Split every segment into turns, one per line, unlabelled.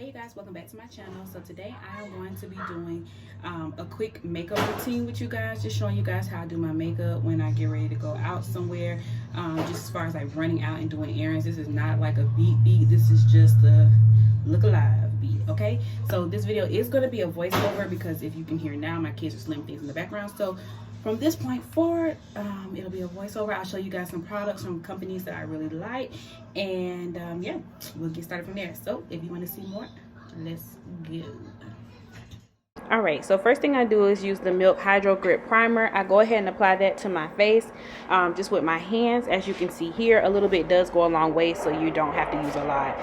Hey you guys, welcome back to my channel. So today I am going to be doing a quick makeup routine with you guys, just showing you guys how I do my makeup when I get ready to go out somewhere, just as far as like running out and doing errands. This is not like a beat, this is just a look alive beat. Okay, so this video is going to be a voiceover because if you can hear now, my kids are slamming things in the background. So from this point forward, it'll be a voiceover. I'll show you guys some products from companies that I really like, and yeah, we'll get started from there. So if you want to see more, let's go. Alright, so first thing I do is use the Milk HydroGrip primer. I go ahead and apply that to my face, just with my hands. As you can see here, a little bit does go a long way, so you don't have to use a lot.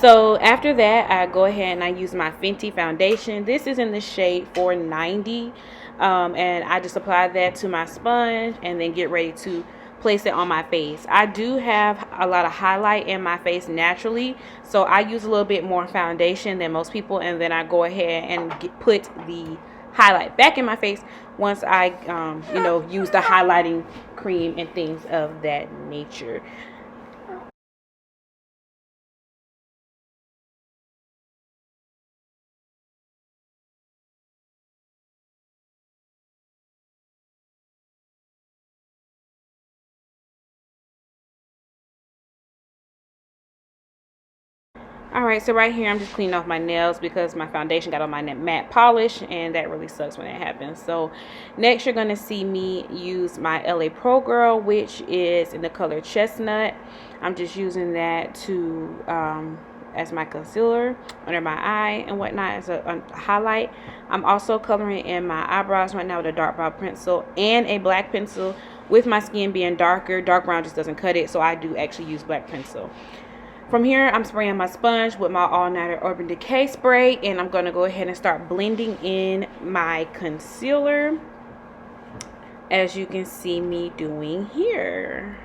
So after that, I go ahead and I use my Fenty foundation. This is in the shade 490, and I just apply that to my sponge and then get ready to place it on my face. I do have a lot of highlight in my face naturally, so I use a little bit more foundation than most people, and then I go ahead and put the highlight back in my face once I use the highlighting cream and things of that nature. Alright, so right here I'm just cleaning off my nails because my foundation got on my matte polish, and that really sucks when that happens. So next you're going to see me use my LA Pro Girl, which is in the color Chestnut. I'm just using that to as my concealer under my eye and whatnot, as a highlight. I'm also coloring in my eyebrows right now with a dark brown pencil and a black pencil. With my skin being darker, dark brown just doesn't cut it, so I do actually use black pencil. From here, I'm spraying my sponge with my AllNighter Urban Decay spray, and I'm going to go ahead and start blending in my concealer, as you can see me doing here.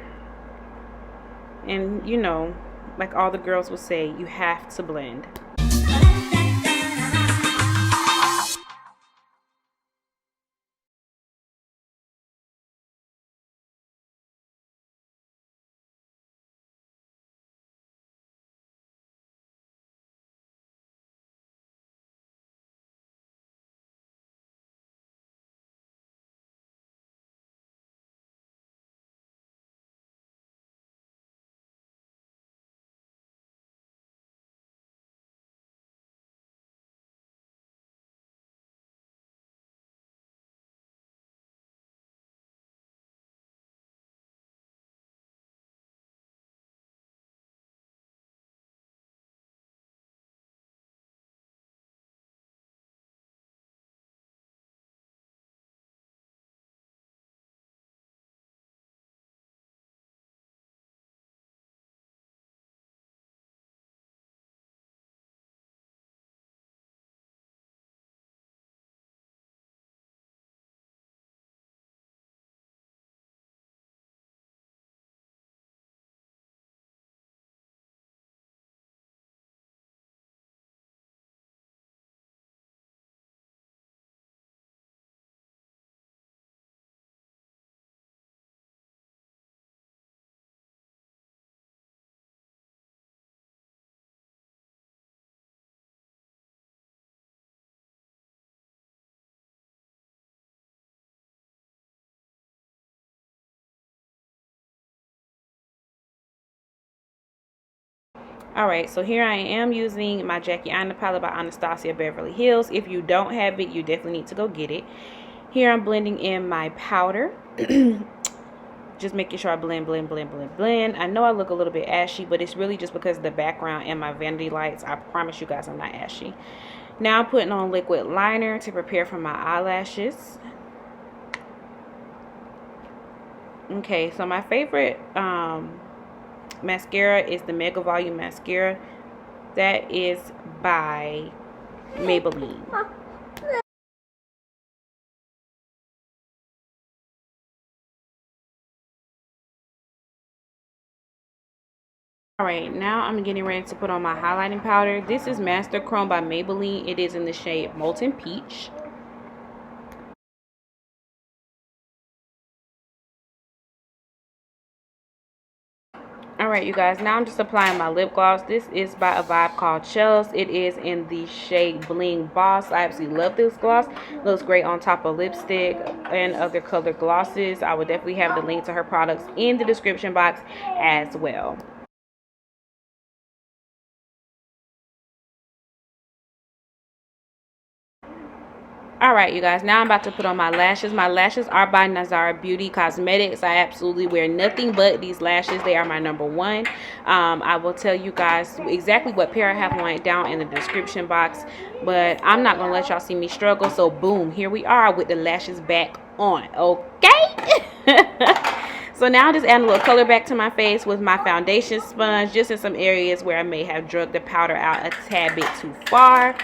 And you know, like all the girls will say, you have to blend. Alright, so here I am using my Aina palette by Anastasia Beverly Hills. If you don't have it, you definitely need to go get it. Here I'm blending in my powder. Just making sure I blend. I know I look a little bit ashy, but it's really just because of the background and my vanity lights. I promise you guys I'm not ashy. Now I'm putting on liquid liner to prepare for my eyelashes. Okay, so my favorite mascara is the Mega Volume Mascara. That is by Maybelline. Alright, now I'm getting ready to put on my highlighting powder. This is MasterChrome by Maybelline. It is in the shade Molten Peach. Alright, you guys, now I'm just applying my lip gloss. This is by a vibe called Chels. It is in the shade Bling Boss. I absolutely love this gloss. Looks great on top of lipstick and other colored glosses. I will definitely have the link to her products in the description box as well. Alright, you guys, now I'm about to put on my lashes. My lashes are by Nazara Beauty Cosmetics. I absolutely wear nothing but these lashes. They are my #1. I will tell you guys exactly what pair I have on down in the description box, but I'm not going to let y'all see me struggle. So boom, here we are with the lashes back on, okay? So now I'm just adding a little color back to my face with my foundation sponge, just in some areas where I may have drugged the powder out a tad bit too far.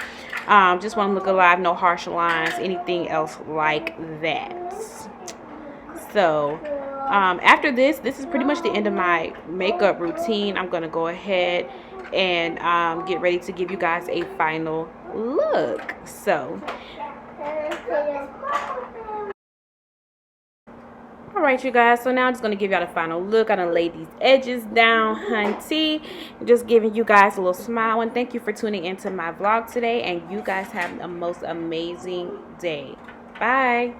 Just want to look alive, no harsh lines, anything else like that. So after this is pretty much the end of my makeup routine. I'm going to go ahead and get ready to give you guys a final look. So alright, you guys, so now I'm just going to give y'all the final look. I done laid these edges down, hunty. Just giving you guys a little smile. And thank you for tuning into my vlog today. And you guys have the most amazing day. Bye.